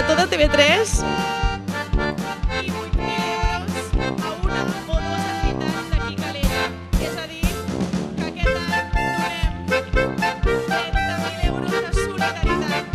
plató de TV3 i 8.000 euros a una o dues entitats d'aquí Calella. És a dir, que aquest any donem 30.000 euros de solidaritat.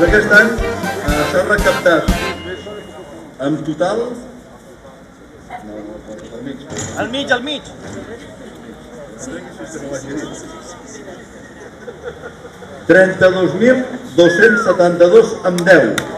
Aquest any s'ha recaptat en total... Al mig. 32.272 amb 10.